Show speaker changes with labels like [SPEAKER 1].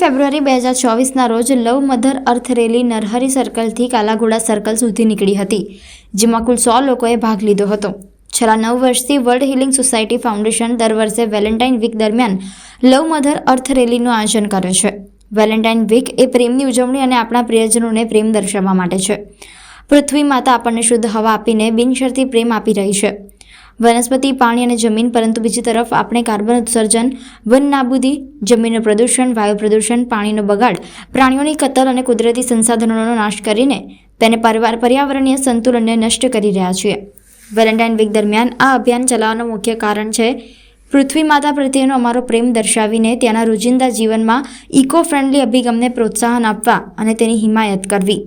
[SPEAKER 1] ફેબ્રુઆરી 2024ના રોજ લવ મધર અર્થ rally Narhari સર્કલથી Kala Ghoda circle સુધી નીકળી હતી, જેમાં કુલ 100 લોકોએ ભાગ લીધો હતો. છેલ્લા 9 વર્ષથી વર્લ્ડ હીલિંગ સોસાયટી ફાઉન્ડેશન દર વર્ષે વેલેન્ટાઇન વીક દરમિયાન લવ મધર અર્થ રેલીનું આયોજન કરે છે. વેલેન્ટાઇન વીક એ પ્રેમની ઉજવણી અને આપણા પ્રિયજનોને પ્રેમ દર્શાવવા માટે છે. પૃથ્વી માતા આપણને શુદ્ધ હવા આપીને બિનશરતી પ્રેમ આપી રહી છે, વનસ્પતિ, પાણી અને જમીન. પરંતુ બીજી તરફ આપણે કાર્બન ઉત્સર્જન, વન નાબૂદી, જમીનનું પ્રદૂષણ, વાયુ પ્રદૂષણ, પાણીનો બગાડ, પ્રાણીઓની કતલ અને કુદરતી સંસાધનોનો નાશ કરીને તેને પર્યાવરણીય સંતુલનને નષ્ટ કરી રહ્યા છીએ. વેલેન્ટાઇન વીક દરમિયાન આ અભિયાન ચલાવવાનું મુખ્ય કારણ છે પૃથ્વી માતા પ્રત્યેનો અમારો પ્રેમ દર્શાવીને ત્યાંના રોજિંદા જીવનમાં ઇકો ફ્રેન્ડલી અભિગમને પ્રોત્સાહન આપવા અને તેની હિમાયત કરવી.